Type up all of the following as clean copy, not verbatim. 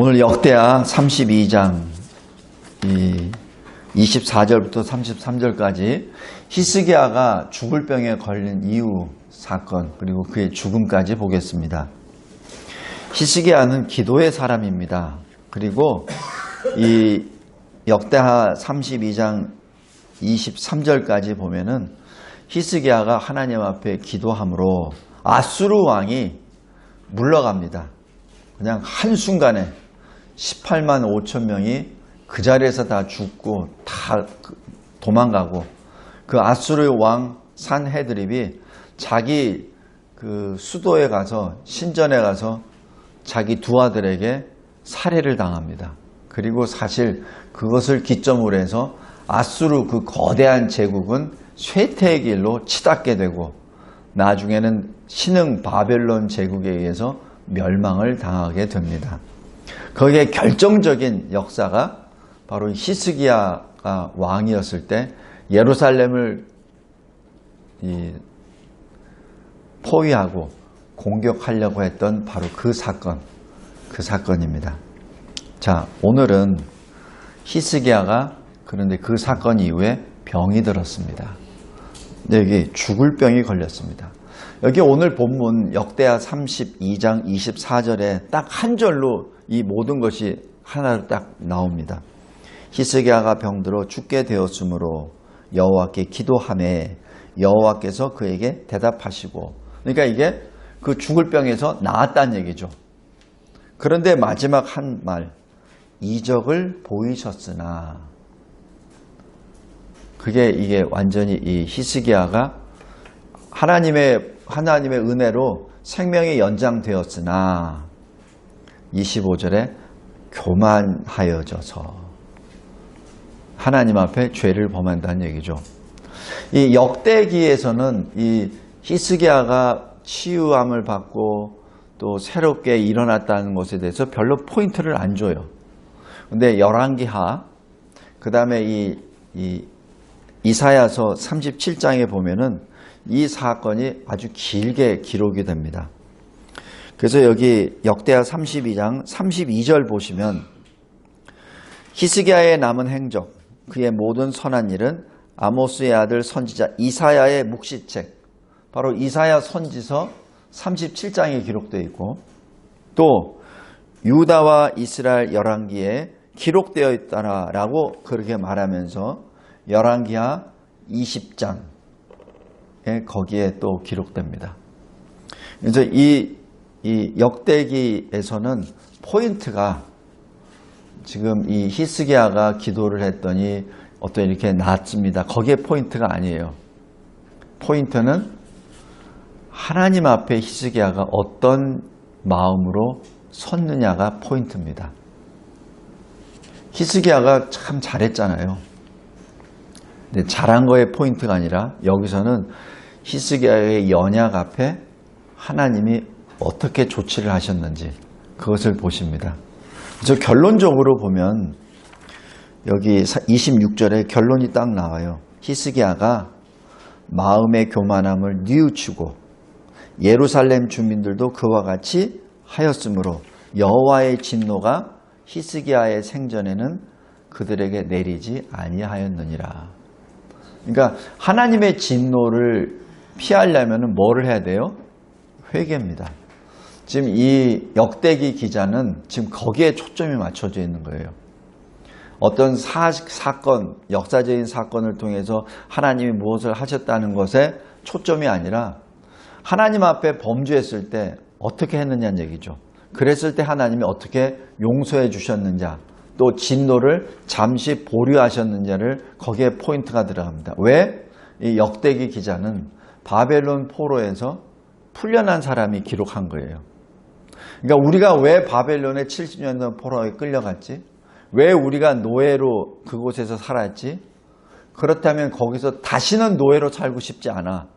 오늘 역대하 32장 24절부터 33절까지 히스기야가 죽을 병에 걸린 이후 사건 그리고 그의 죽음까지 보겠습니다. 히스기야는 기도의 사람입니다. 그리고 이 역대하 32장 23절까지 보면은 히스기야가 하나님 앞에 기도함으로 아수르 왕이 물러갑니다. 그냥 한순간에 18만 5천 명이 그 자리에서 다 죽고 다 도망가고, 그 아수르 왕 산헤드립이 자기 그 수도에 가서, 신전에 가서 자기 두 아들에게 살해를 당합니다. 그리고 사실 그것을 기점으로 해서 아수르 그 거대한 제국은 쇠퇴의 길로 치닫게 되고, 나중에는 신흥 바벨론 제국에 의해서 멸망을 당하게 됩니다. 거기에 결정적인 역사가 바로 히스기야가 왕이었을 때 예루살렘을 포위하고 공격하려고 했던 바로 그 사건입니다. 자, 오늘은 히스기야가 그런데 그 사건 이후에 병이 들었습니다. 여기 죽을 병이 걸렸습니다. 여기 오늘 본문 역대하 32장 24절에 딱 한 절로 이 모든 것이 하나로 딱 나옵니다. 히스기야가 병들어 죽게 되었으므로 여호와께 기도하매 여호와께서 그에게 대답하시고, 그러니까 이게 그 죽을 병에서 나았다는 얘기죠. 그런데 마지막 한 말, 이적을 보이셨으나, 이게 완전히 이 히스기야가 하나님의 은혜로 생명이 연장되었으나 25절에 교만하여져서 하나님 앞에 죄를 범한다는 얘기죠. 이 역대기에서는 이 히스기야가 치유함을 받고 또 새롭게 일어났다는 것에 대해서 별로 포인트를 안 줘요. 근데 열왕기하, 그 다음에 이 이사야서 37장에 보면은 이 사건이 아주 길게 기록이 됩니다. 그래서 여기 역대하 32장 32절 보시면, 히스기야의 남은 행적, 그의 모든 선한 일은 아모스의 아들 선지자 이사야의 묵시책, 바로 이사야 선지서 37장에 기록되어 있고, 또 유다와 이스라엘 열왕기에 기록되어 있다라고 그렇게 말하면서 열왕기하 20장 거기에 또 기록됩니다. 그래서 이 역대기에서는 포인트가 지금 이 히스기야가 기도를 했더니 어떤 이렇게 낫습니다. 거기에 포인트가 아니에요. 포인트는 하나님 앞에 히스기야가 어떤 마음으로 섰느냐가 포인트입니다. 히스기야가 참 잘했잖아요. 근데 잘한 거에 포인트가 아니라 여기서는 히스기야의 연약 앞에 하나님이 어떻게 조치를 하셨는지 그것을 보십니다. 그래서 결론적으로 보면 여기 26절에 결론이 딱 나와요. 히스기야가 마음의 교만함을 뉘우치고 예루살렘 주민들도 그와 같이 하였으므로 여호와의 진노가 히스기야의 생전에는 그들에게 내리지 아니하였느니라. 그러니까 하나님의 진노를 피하려면 뭐를 해야 돼요? 회개입니다. 지금 이 역대기 기자는 지금 거기에 초점이 맞춰져 있는 거예요. 어떤 사건, 역사적인 사건을 통해서 하나님이 무엇을 하셨다는 것에 초점이 아니라 하나님 앞에 범죄했을 때 어떻게 했느냐는 얘기죠. 그랬을 때 하나님이 어떻게 용서해 주셨는지, 또 진노를 잠시 보류하셨는지를 거기에 포인트가 들어갑니다. 왜? 이 역대기 기자는 바벨론 포로에서 풀려난 사람이 기록한 거예요. 그러니까 우리가 왜 바벨론에 70년 포로에 끌려갔지? 왜 우리가 노예로 그곳에서 살았지? 그렇다면 거기서 다시는 노예로 살고 싶지 않아.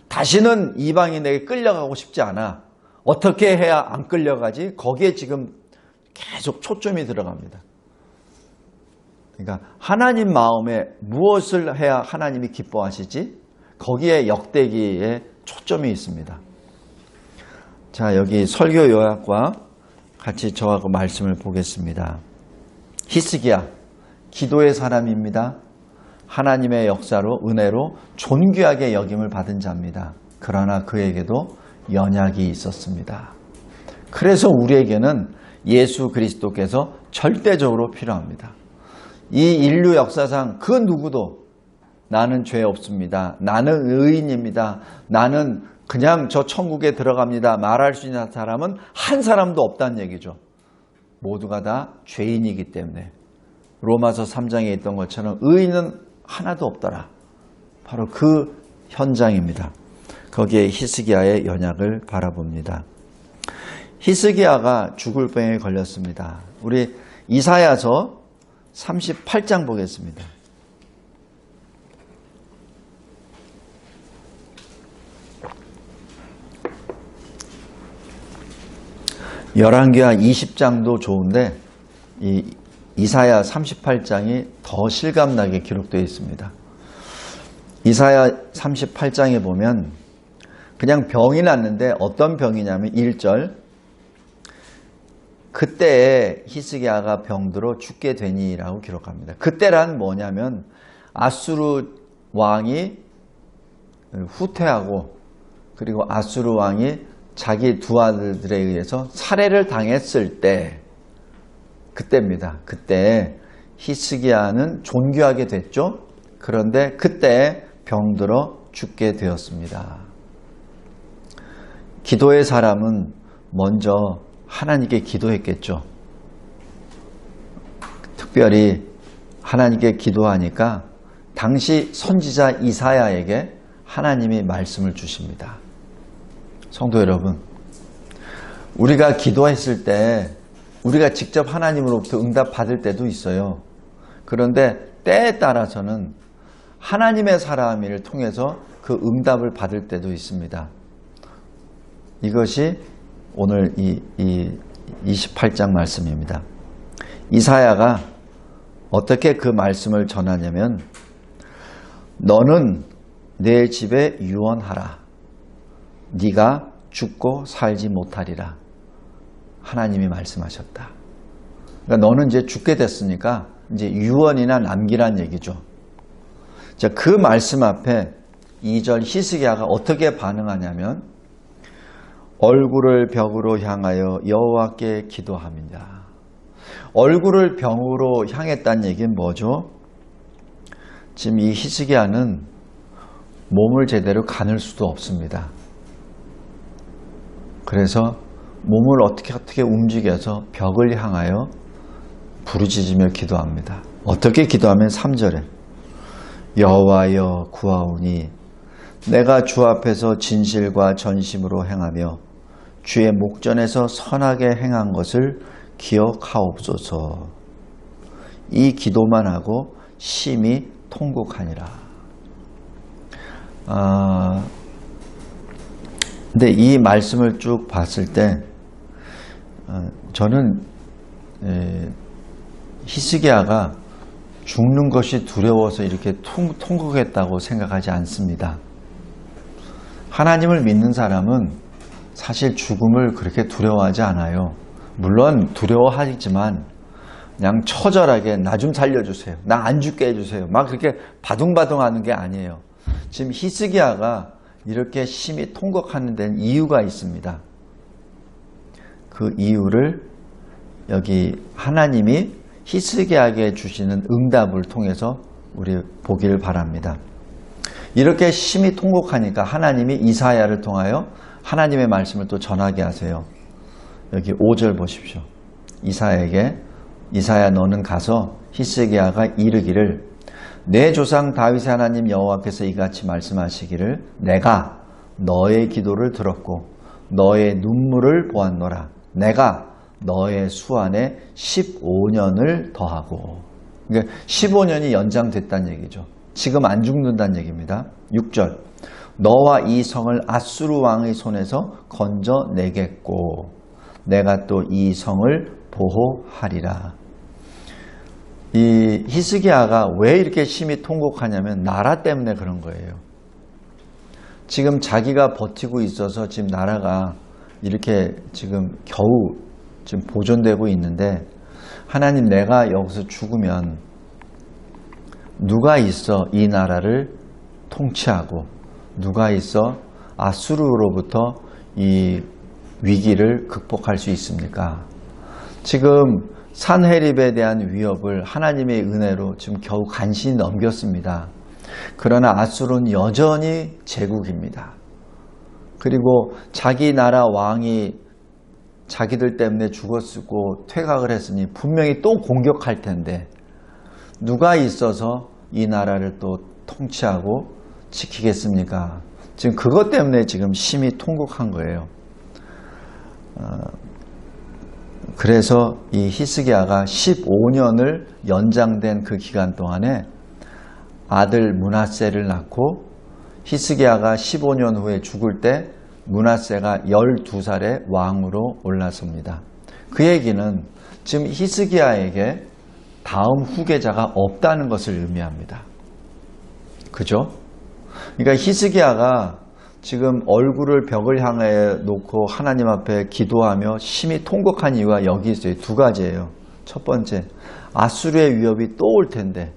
다시는 이방인에게 끌려가고 싶지 않아. 어떻게 해야 안 끌려가지? 거기에 지금 계속 초점이 들어갑니다. 그러니까 하나님 마음에 무엇을 해야 하나님이 기뻐하시지? 거기에 역대기에 초점이 있습니다. 자, 여기 설교 요약과 같이 저하고 말씀을 보겠습니다. 히스기야, 기도의 사람입니다. 하나님의 역사로 은혜로 존귀하게 여김을 받은 자입니다. 그러나 그에게도 연약이 있었습니다. 그래서 우리에게는 예수 그리스도께서 절대적으로 필요합니다. 이 인류 역사상 그 누구도 나는 죄 없습니다. 나는 의인입니다. 나는 그냥 저 천국에 들어갑니다. 말할 수 있는 사람은 한 사람도 없다는 얘기죠. 모두가 다 죄인이기 때문에 로마서 3장에 있던 것처럼 의인은 하나도 없더라. 바로 그 현장입니다. 거기에 히스기야의 연약을 바라봅니다. 히스기야가 죽을 병에 걸렸습니다. 우리 이사야서 38장 보겠습니다. 열왕기하 20장도 좋은데 이 이사야 38장이 더 실감나게 기록되어 있습니다. 이사야 38장에 보면 그냥 병이 났는데 어떤 병이냐면 1절 그때에 히스기야가 병들어 죽게 되니라고 기록합니다. 그때란 뭐냐면 아수르 왕이 후퇴하고 그리고 아수르 왕이 자기 두 아들들에 의해서 살해를 당했을 때 그때입니다. 그때 히스기야는 존귀하게 됐죠. 그런데 그때 병들어 죽게 되었습니다. 기도의 사람은 먼저 하나님께 기도했겠죠. 특별히 하나님께 기도하니까 당시 선지자 이사야에게 하나님이 말씀을 주십니다. 성도 여러분, 우리가 기도했을 때 우리가 직접 하나님으로부터 응답 받을 때도 있어요. 그런데 때에 따라서는 하나님의 사람을 통해서 그 응답을 받을 때도 있습니다. 이것이 오늘 이 28장 말씀입니다. 이사야가 어떻게 그 말씀을 전하냐면 너는 내 집에 유언하라. 네가 죽고 살지 못하리라. 하나님이 말씀하셨다. 그러니까 너는 이제 죽게 됐으니까 이제 유언이나 남기란 얘기죠. 자, 그 말씀 앞에 2절 히스기야가 어떻게 반응하냐면 얼굴을 벽으로 향하여 여호와께 기도합니다. 얼굴을 벽으로 향했다는 얘기는 뭐죠? 지금 이 히스기야는 몸을 제대로 가눌 수도 없습니다. 그래서 몸을 어떻게 움직여서 벽을 향하여 부르짖으며 기도합니다. 어떻게 기도하면 3절에 여호와여 구하오니 내가 주 앞에서 진실과 전심으로 행하며 주의 목전에서 선하게 행한 것을 기억하옵소서. 이 기도만 하고 심히 통곡하니라. 근데 이 말씀을 쭉 봤을 때 저는 히스기야가 죽는 것이 두려워서 이렇게 통곡했다고 생각하지 않습니다. 하나님을 믿는 사람은 사실 죽음을 그렇게 두려워하지 않아요. 물론 두려워하지만 그냥 처절하게 나 좀 살려주세요. 나 안 죽게 해주세요. 막 그렇게 바둥바둥하는 게 아니에요. 지금 히스기야가 이렇게 심히 통곡하는 데는 이유가 있습니다. 그 이유를 여기 하나님이 히스기야에게 주시는 응답을 통해서 우리 보기를 바랍니다. 이렇게 심히 통곡하니까 하나님이 이사야를 통하여 하나님의 말씀을 또 전하게 하세요. 여기 5절 보십시오. 이사야 너는 가서 히스기야가 이르기를 내 조상 다윗의 하나님 여호와께서 이같이 말씀하시기를 내가 너의 기도를 들었고 너의 눈물을 보았노라. 내가 너의 수 안에 15년을 더하고. 그러니까 15년이 연장됐다는 얘기죠. 지금 안 죽는다는 얘기입니다. 6절 너와 이 성을 아수르 왕의 손에서 건져내겠고 내가 또 이 성을 보호하리라. 이 히스기야가 왜 이렇게 심히 통곡하냐면 나라 때문에 그런 거예요. 지금 자기가 버티고 있어서 지금 나라가 이렇게 지금 겨우 지금 보존되고 있는데 하나님 내가 여기서 죽으면 누가 있어 이 나라를 통치하고 누가 있어 아수르로부터 이 위기를 극복할 수 있습니까? 지금 산헤립에 대한 위협을 하나님의 은혜로 지금 겨우 간신히 넘겼습니다. 그러나 아수르는 여전히 제국입니다. 그리고 자기 나라 왕이 자기들 때문에 죽었고 퇴각을 했으니 분명히 또 공격할 텐데 누가 있어서 이 나라를 또 통치하고 지키겠습니까? 지금 그것 때문에 지금 심히 통곡한 거예요. 그래서 이 히스기야가 15년을 연장된 그 기간 동안에 아들 므낫세를 낳고 히스기야가 15년 후에 죽을 때 므낫세가 12살의 왕으로 올라섭니다. 그 얘기는 지금 히스기야에게 다음 후계자가 없다는 것을 의미합니다. 그죠? 그러니까 히스기야가 지금 얼굴을 벽을 향해 놓고 하나님 앞에 기도하며 심히 통곡한 이유가 여기 있어요. 두 가지예요. 첫 번째, 아수르의 위협이 또 올 텐데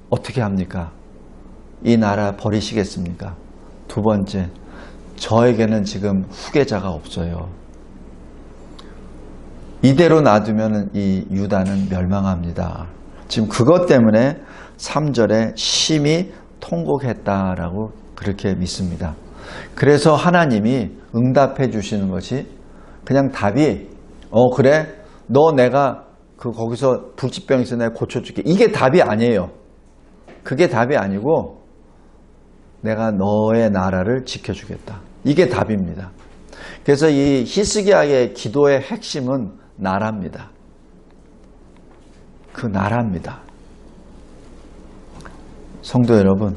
어떻게 합니까? 이 나라 버리시겠습니까? 두 번째, 저에게는 지금 후계자가 없어요. 이대로 놔두면 이 유다는 멸망합니다. 지금 그것 때문에 3절에 심히 통곡했다라고 그렇게 믿습니다. 그래서 하나님이 응답해 주시는 것이 그냥 답이 그래 너 내가 거기서 불치병 있어 내가 고쳐줄게 이게 답이 아니에요. 그게 답이 아니고 내가 너의 나라를 지켜주겠다. 이게 답입니다. 그래서 이 히스기야의 기도의 핵심은 나라입니다. 그 나라입니다. 성도 여러분,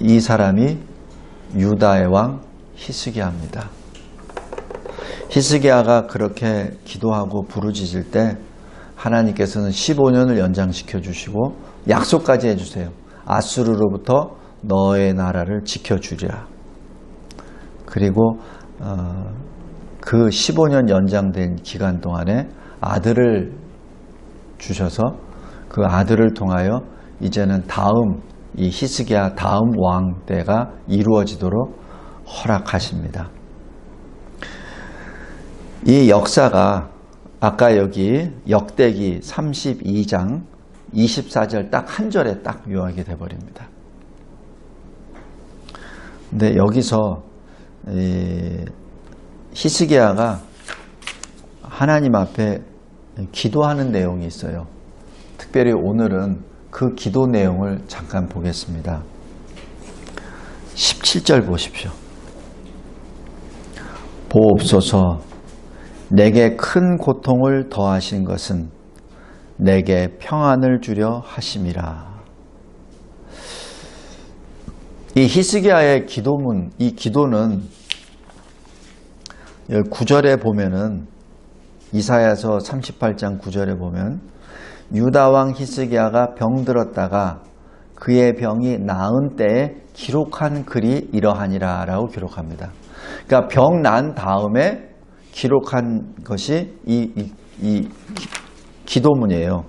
이 사람이 유다의 왕 히스기야입니다. 히스기야가 그렇게 기도하고 부르짖을 때 하나님께서는 15년을 연장시켜 주시고 약속까지 해주세요. 아수르로부터 너의 나라를 지켜주리라. 그리고 그 15년 연장된 기간 동안에 아들을 주셔서 그 아들을 통하여 이제는 다음 이 히스기야 다음 왕 때가 이루어지도록 허락하십니다. 이 역사가 아까 여기 역대기 32장 24절 딱 한 절에 딱 요약이 돼버립니다. 근데 여기서 히스기야가 하나님 앞에 기도하는 내용이 있어요. 특별히 오늘은 그 기도 내용을 잠깐 보겠습니다. 17절 보십시오. 보옵소서 내게 큰 고통을 더하신 것은 내게 평안을 주려 하심이라. 이 히스기야의 기도문, 이 기도는 9절에 보면은 이사야서 38장 9절에 보면 유다 왕 히스기야가 병들었다가 그의 병이 나은 때에 기록한 글이 이러하니라 라고 기록합니다. 그러니까 병 난 다음에 기록한 것이 이 기도문이에요.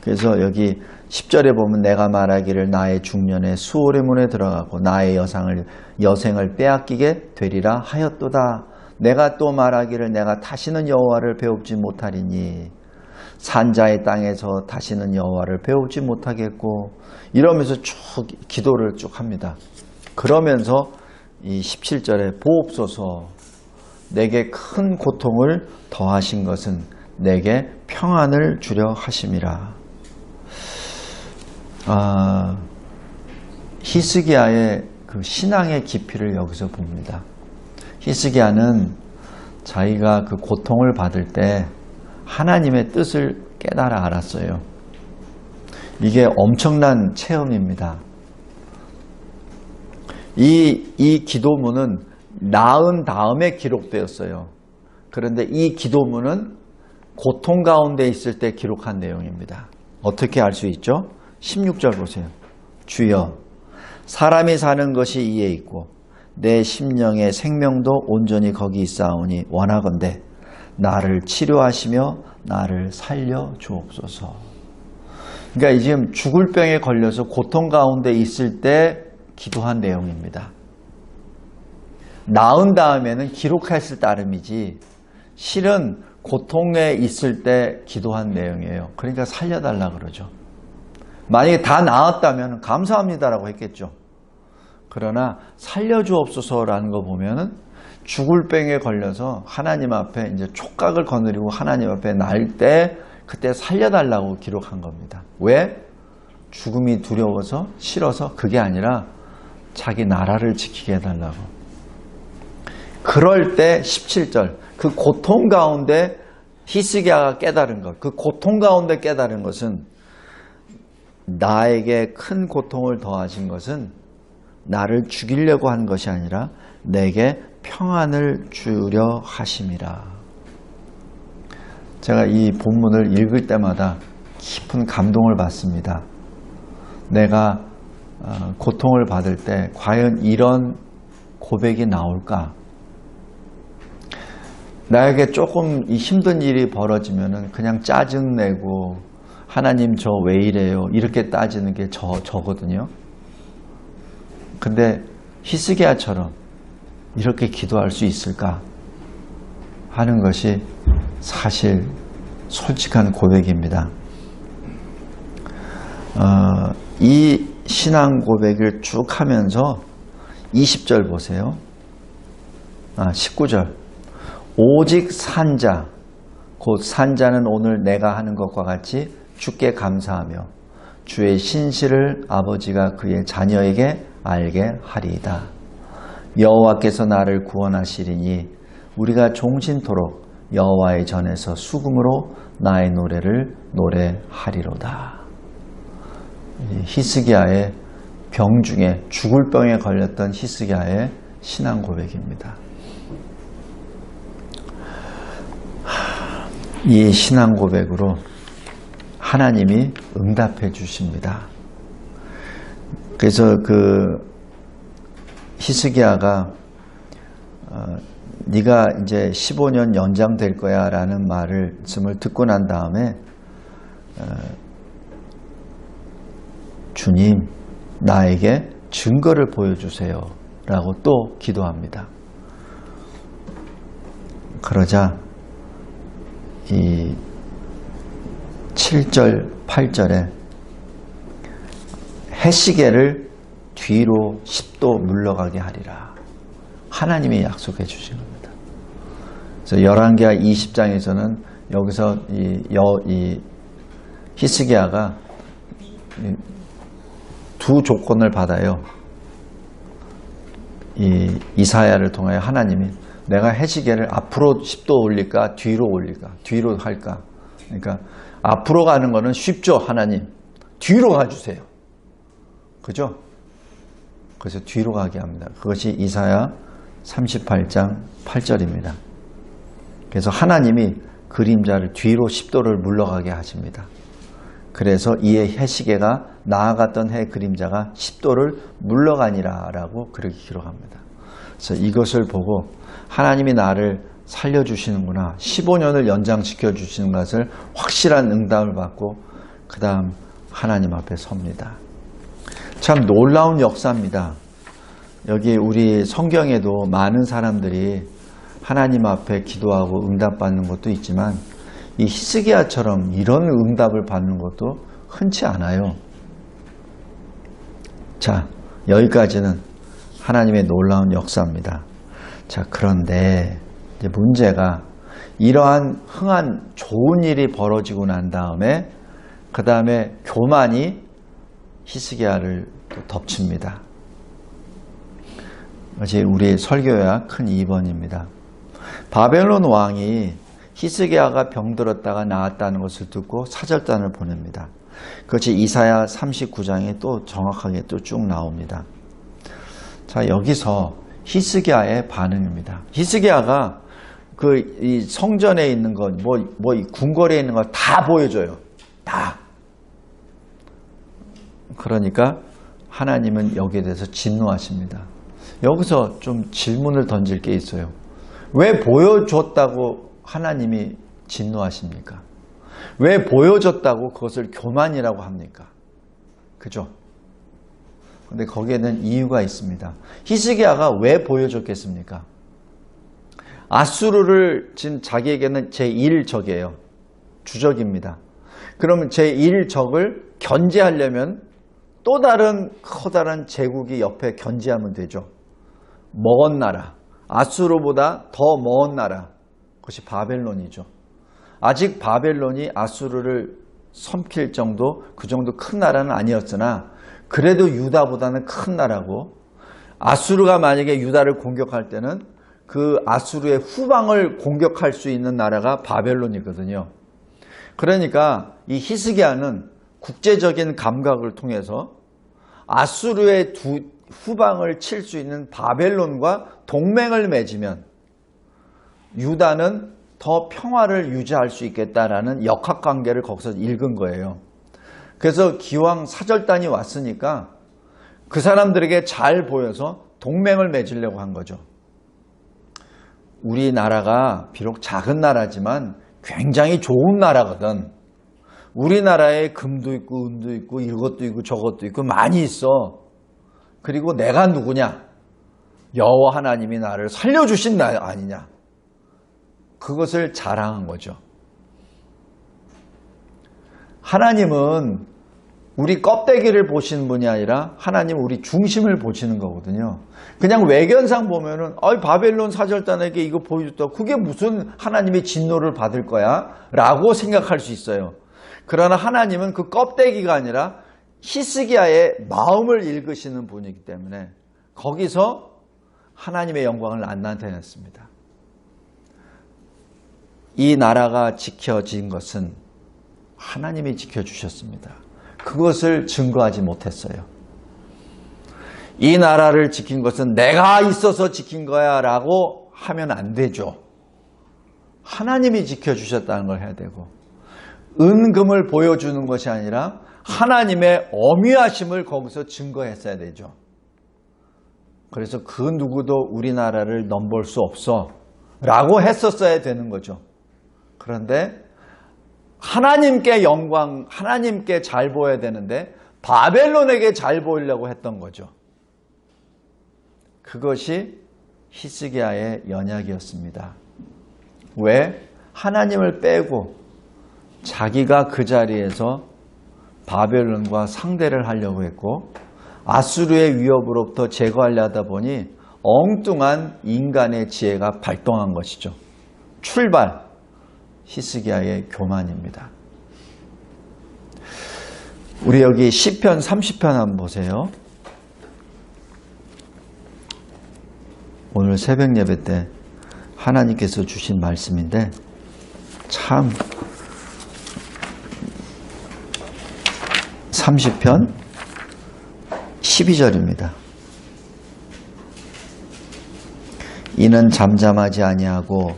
그래서 여기 10절에 보면 내가 말하기를 나의 중년에 수월의 문에 들어가고 나의 여생을 빼앗기게 되리라 하였도다. 내가 또 말하기를 내가 다시는 여호와를 배웁지 못하리니 산자의 땅에서 다시는 여호와를 배우지 못하겠고 이러면서 쭉 기도를 쭉 합니다. 그러면서 이 17절에 보옵소서 내게 큰 고통을 더하신 것은 내게 평안을 주려 하심이라. 히스기야의 그 신앙의 깊이를 여기서 봅니다. 히스기야는 자기가 그 고통을 받을 때 하나님의 뜻을 깨달아 알았어요. 이게 엄청난 체험입니다. 이 기도문은 나은 다음에 기록되었어요. 그런데 이 기도문은 고통 가운데 있을 때 기록한 내용입니다. 어떻게 알 수 있죠? 16절 보세요. 주여, 사람이 사는 것이 이에 있고 내 심령의 생명도 온전히 거기 있사오니 원하건대 나를 치료하시며 나를 살려 주옵소서. 그러니까 지금 죽을 병에 걸려서 고통 가운데 있을 때 기도한 내용입니다. 나은 다음에는 기록했을 따름이지 실은 고통에 있을 때 기도한 내용이에요. 그러니까 살려달라 그러죠. 만약에 다 나았다면 감사합니다라고 했겠죠. 그러나 살려주옵소서라는 거 보면은 죽을 병에 걸려서 하나님 앞에 이제 촉각을 거느리고 하나님 앞에 날 때 그때 살려달라고 기록한 겁니다. 왜? 죽음이 두려워서 싫어서 그게 아니라 자기 나라를 지키게 해달라고. 그럴 때 17절 그 고통 가운데 히스기야가 깨달은 것, 그 고통 가운데 깨달은 것은 나에게 큰 고통을 더하신 것은 나를 죽이려고 한 것이 아니라 내게 평안을 주려 하심이라. 제가 이 본문을 읽을 때마다 깊은 감동을 받습니다. 내가 고통을 받을 때 과연 이런 고백이 나올까? 나에게 조금 힘든 일이 벌어지면 그냥 짜증내고 하나님 저 왜 이래요? 이렇게 따지는 게 저거든요. 근데 히스기야처럼 이렇게 기도할 수 있을까 하는 것이 사실 솔직한 고백입니다. 이 신앙 고백을 쭉 하면서 20절 보세요. 19절 오직 산자 곧 산자는 오늘 내가 하는 것과 같이 주께 감사하며 주의 신실을 아버지가 그의 자녀에게 알게 하리이다. 여호와께서 나를 구원하시리니 우리가 종신토록 여호와의 전에서 수금으로 나의 노래를 노래하리로다. 히스기야의 병 중에 죽을 병에 걸렸던 히스기야의 신앙 고백입니다. 이 신앙 고백으로 하나님이 응답해 주십니다. 그래서 그 히스기야가 네가 이제 15년 연장될 거야 라는 말씀을 듣고 난 다음에 주님 나에게 증거를 보여주세요 라고 또 기도합니다. 그러자 이 7절 8절에 해시계를 뒤로 10도 물러가게 하리라. 하나님이 약속해 주신 겁니다. 그래서 열왕기하 20장에서는 여기서 이 히스기야가 두 조건을 받아요. 이 이사야를 통하여 하나님이 내가 해시계를 앞으로 10도 올릴까 뒤로 올릴까 뒤로 할까. 그러니까 앞으로 가는 거는 쉽죠. 하나님 뒤로 가주세요. 그죠? 그래서 뒤로 가게 합니다. 그것이 이사야 38장 8절입니다. 그래서 하나님이 그림자를 뒤로 10도를 물러가게 하십니다. 그래서 이에 해시계가 나아갔던 해 그림자가 10도를 물러가니라 라고 그렇게 기록합니다. 그래서 이것을 보고 하나님이 나를 살려주시는구나. 15년을 연장시켜 주시는 것을 확실한 응답을 받고 그 다음 하나님 앞에 섭니다. 참 놀라운 역사입니다. 여기 우리 성경에도 많은 사람들이 하나님 앞에 기도하고 응답받는 것도 있지만 이 히스기야처럼 이런 응답을 받는 것도 흔치 않아요. 자, 여기까지는 하나님의 놀라운 역사입니다. 자, 그런데 이제 문제가 이러한 흥한 좋은 일이 벌어지고 난 다음에 그 다음에 교만이 히스기야를 또 덮칩니다. 이것이 우리 설교야 큰 2번입니다. 바벨론 왕이 히스기야가 병들었다가 나았다는 것을 듣고 사절단을 보냅니다. 그것이 이사야 39장에 또 정확하게 또 쭉 나옵니다. 자, 여기서 히스기야의 반응입니다. 히스기야가 이 성전에 있는 것, 이 궁궐에 있는 것 다 보여줘요. 다. 그러니까 하나님은 여기에 대해서 진노하십니다. 여기서 좀 질문을 던질 게 있어요. 왜 보여줬다고 하나님이 진노하십니까? 왜 보여줬다고 그것을 교만이라고 합니까? 그죠? 근데 거기에는 이유가 있습니다. 히스기야가 왜 보여줬겠습니까? 아수르를 지금 자기에게는 제1적이에요. 주적입니다. 그러면 제1적을 견제하려면 또 다른 커다란 제국이 옆에 견제하면 되죠. 먼 나라, 아수르보다 더 먼 나라, 그것이 바벨론이죠. 아직 바벨론이 아수르를 섬킬 정도, 그 정도 큰 나라는 아니었으나 그래도 유다보다는 큰 나라고, 아수르가 만약에 유다를 공격할 때는 그 아수르의 후방을 공격할 수 있는 나라가 바벨론이거든요. 그러니까 이 히스기야는 국제적인 감각을 통해서 아수르의 후방을 칠 수 있는 바벨론과 동맹을 맺으면 유다는 더 평화를 유지할 수 있겠다라는 역학관계를 거기서 읽은 거예요. 그래서 기왕 사절단이 왔으니까 그 사람들에게 잘 보여서 동맹을 맺으려고 한 거죠. 우리나라가 비록 작은 나라지만 굉장히 좋은 나라거든. 우리나라에 금도 있고 은도 있고 이것도 있고 저것도 있고 많이 있어. 그리고 내가 누구냐? 여호와 하나님이 나를 살려주신 나 아니냐? 그것을 자랑한 거죠. 하나님은 우리 껍데기를 보시는 분이 아니라 하나님은 우리 중심을 보시는 거거든요. 그냥 외견상 보면은 바벨론 사절단에게 이거 보여줬다. 그게 무슨 하나님의 진노를 받을 거야? 라고 생각할 수 있어요. 그러나 하나님은 그 껍데기가 아니라 히스기야의 마음을 읽으시는 분이기 때문에 거기서 하나님의 영광을 나타냈습니다. 이 나라가 지켜진 것은 하나님이 지켜주셨습니다. 그것을 증거하지 못했어요. 이 나라를 지킨 것은 내가 있어서 지킨 거야 라고 하면 안 되죠. 하나님이 지켜주셨다는 걸 해야 되고, 은금을 보여주는 것이 아니라 하나님의 어미하심을 거기서 증거했어야 되죠. 그래서 그 누구도 우리나라를 넘볼 수 없어 라고 했었어야 되는 거죠. 그런데 하나님께 영광, 하나님께 잘 보여야 되는데 바벨론에게 잘 보이려고 했던 거죠. 그것이 히스기야의 연약이었습니다. 왜? 하나님을 빼고 자기가 그 자리에서 바벨론과 상대를 하려고 했고 아수르의 위협으로부터 제거하려 하다 보니 엉뚱한 인간의 지혜가 발동한 것이죠. 출발, 히스기야의 교만입니다. 우리 여기 시편 30편 한번 보세요. 오늘 새벽 예배 때 하나님께서 주신 말씀인데 참 30편 12절입니다. 이는 잠잠하지 아니하고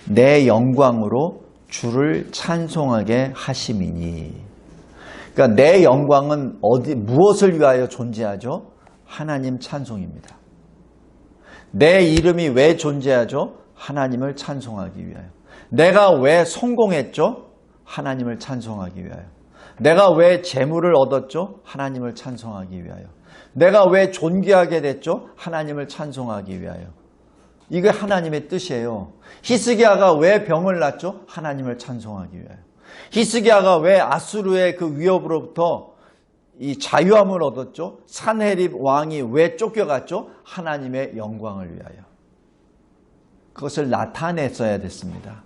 내 영광으로 주를 찬송하게 하심이니. 그러니까 내 영광은 무엇을 위하여 존재하죠? 하나님 찬송입니다. 내 이름이 왜 존재하죠? 하나님을 찬송하기 위하여. 내가 왜 성공했죠? 하나님을 찬송하기 위하여. 내가 왜 재물을 얻었죠? 하나님을 찬송하기 위하여. 내가 왜 존귀하게 됐죠? 하나님을 찬송하기 위하여. 이게 하나님의 뜻이에요. 히스기야가 왜 병을 낳죠? 하나님을 찬송하기 위하여. 히스기야가 왜 아수르의 그 위협으로부터 이 자유함을 얻었죠? 산헤립 왕이 왜 쫓겨갔죠? 하나님의 영광을 위하여. 그것을 나타냈어야 됐습니다.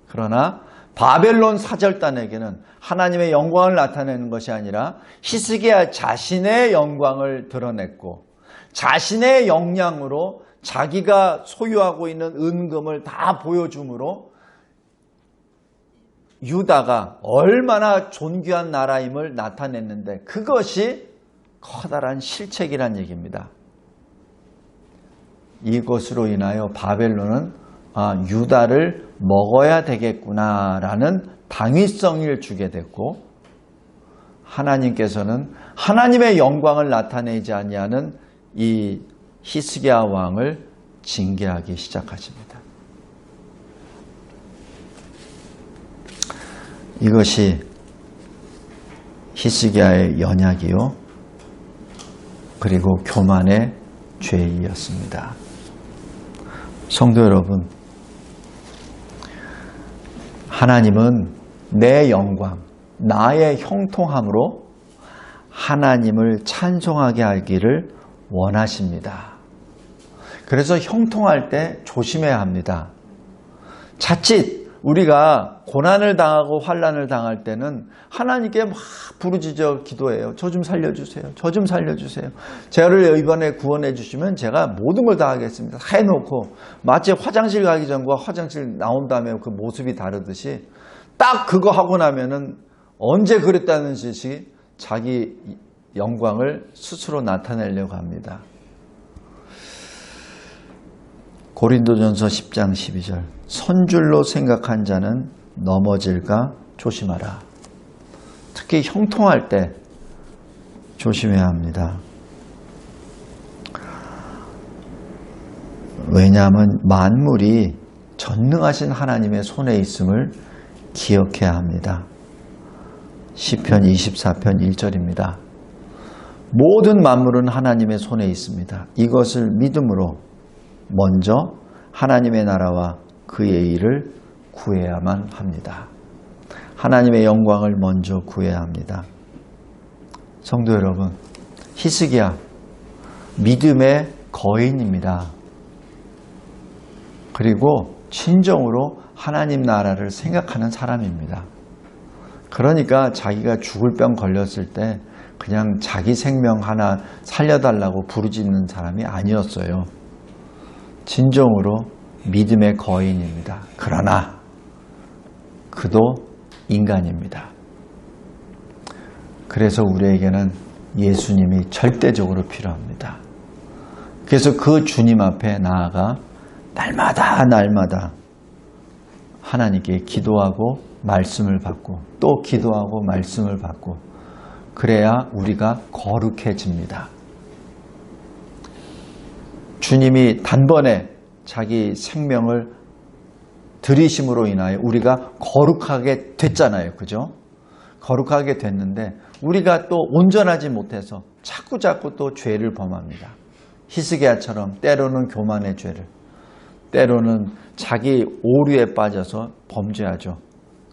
그러나 바벨론 사절단에게는 하나님의 영광을 나타내는 것이 아니라 히스기야 자신의 영광을 드러냈고 자신의 역량으로 자기가 소유하고 있는 은금을 다 보여줌으로 유다가 얼마나 존귀한 나라임을 나타냈는데 그것이 커다란 실책이란 얘기입니다. 이것으로 인하여 바벨론은 유다를 먹어야 되겠구나라는 당위성을 주게 됐고 하나님께서는 하나님의 영광을 나타내지 아니하는 이 히스기야 왕을 징계하기 시작하십니다. 이것이 히스기야의 연약이요, 그리고 교만의 죄이었습니다. 성도 여러분, 하나님은 내 영광, 나의 형통함으로 하나님을 찬송하게 하기를 원하십니다. 그래서 형통할 때 조심해야 합니다. 자칫 우리가 고난을 당하고 환난을 당할 때는 하나님께 막 부르짖어 기도해요. 저 좀 살려주세요. 저 좀 살려주세요. 저를 이번에 구원해 주시면 제가 모든 걸 다 하겠습니다. 해놓고 마치 화장실 가기 전과 화장실 나온 다음에 그 모습이 다르듯이 딱 그거 하고 나면은 언제 그랬다는 듯이 자기 영광을 스스로 나타내려고 합니다. 고린도전서 10장 12절, 선줄로 생각한 자는 넘어질까 조심하라. 특히 형통할 때 조심해야 합니다. 왜냐하면 만물이 전능하신 하나님의 손에 있음을 기억해야 합니다. 시편 24편 1절입니다. 모든 만물은 하나님의 손에 있습니다. 이것을 믿음으로 먼저 하나님의 나라와 그의 일을 구해야만 합니다. 하나님의 영광을 먼저 구해야 합니다. 성도 여러분, 히스기야 믿음의 거인입니다. 그리고 진정으로 하나님 나라를 생각하는 사람입니다. 그러니까 자기가 죽을 병 걸렸을 때 그냥 자기 생명 하나 살려달라고 부르짖는 사람이 아니었어요. 진정으로 믿음의 거인입니다. 그러나 그도 인간입니다. 그래서 우리에게는 예수님이 절대적으로 필요합니다. 그래서 그 주님 앞에 나아가 날마다 하나님께 기도하고 말씀을 받고 또 기도하고 말씀을 받고, 그래야 우리가 거룩해집니다. 주님이 단번에 자기 생명을 들이심으로 인하여 우리가 거룩하게 됐잖아요. 그죠? 거룩하게 됐는데 우리가 또 온전하지 못해서 자꾸 또 죄를 범합니다. 히스기야처럼 때로는 교만의 죄를, 때로는 자기 오류에 빠져서 범죄하죠.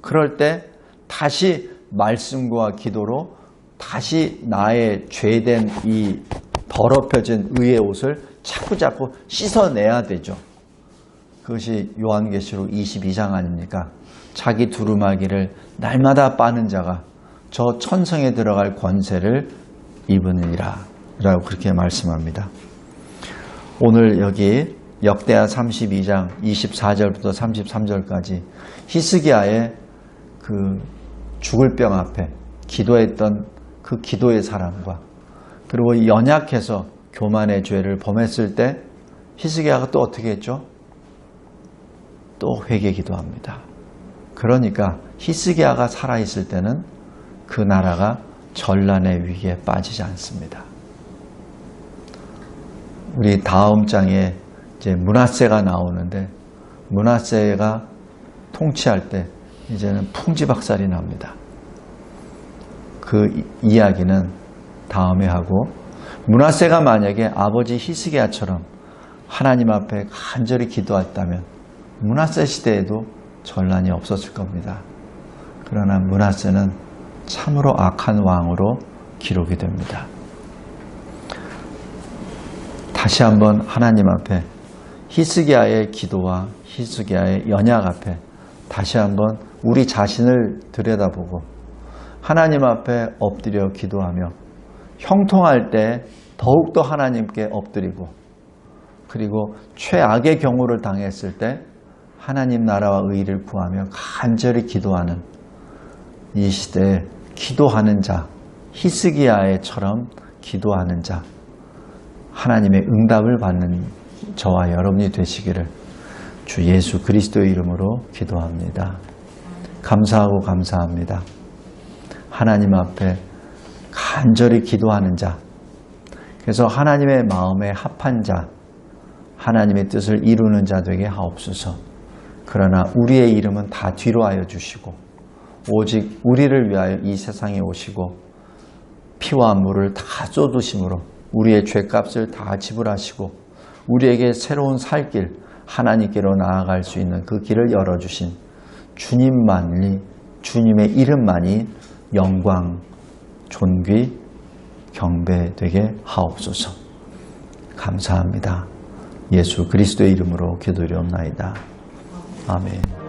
그럴 때 다시 말씀과 기도로 다시 나의 죄된 이 더럽혀진 의의 옷을 자꾸 씻어내야 되죠. 그것이 요한계시록 22장 아닙니까? 자기 두루마기를 날마다 빠는 자가 저 천성에 들어갈 권세를 입으니라 라고 그렇게 말씀합니다. 오늘 여기 역대하 32장 24절부터 33절까지 히스기야의 그 죽을 병 앞에 기도했던 그 기도의 사람과, 그리고 연약해서 교만의 죄를 범했을 때 히스기야가 또 어떻게 했죠? 또 회개 기도합니다. 그러니까 히스기야가 살아있을 때는 그 나라가 전란의 위기에 빠지지 않습니다. 우리 다음 장에 이제 므낫세가 나오는데, 므낫세가 통치할 때 이제는 풍지박살이 납니다. 그 이야기는 다음에 하고, 므낫세가 만약에 아버지 히스기야처럼 하나님 앞에 간절히 기도했다면 므낫세 시대에도 전란이 없었을 겁니다. 그러나 므낫세는 참으로 악한 왕으로 기록이 됩니다. 다시 한번 하나님 앞에 히스기야의 기도와 히스기야의 연약 앞에 다시 한번 우리 자신을 들여다보고 하나님 앞에 엎드려 기도하며, 형통할 때 더욱더 하나님께 엎드리고, 그리고 최악의 경우를 당했을 때 하나님 나라와 의를 구하며 간절히 기도하는 이 시대에 기도하는 자, 히스기야처럼 기도하는 자, 하나님의 응답을 받는 저와 여러분이 되시기를 주 예수 그리스도의 이름으로 기도합니다. 감사하고 감사합니다. 하나님 앞에 간절히 기도하는 자, 그래서 하나님의 마음에 합한 자, 하나님의 뜻을 이루는 자 되게 하옵소서. 그러나 우리의 이름은 다 뒤로 하여 주시고 오직 우리를 위하여 이 세상에 오시고 피와 물을 다 쏟으심으로 우리의 죄값을 다 지불하시고 우리에게 새로운 살 길, 하나님께로 나아갈 수 있는 그 길을 열어주신 주님만이, 주님의 이름만이 영광, 존귀, 경배되게 하옵소서. 감사합니다. 예수 그리스도의 이름으로 기도드리옵나이다. 아멘.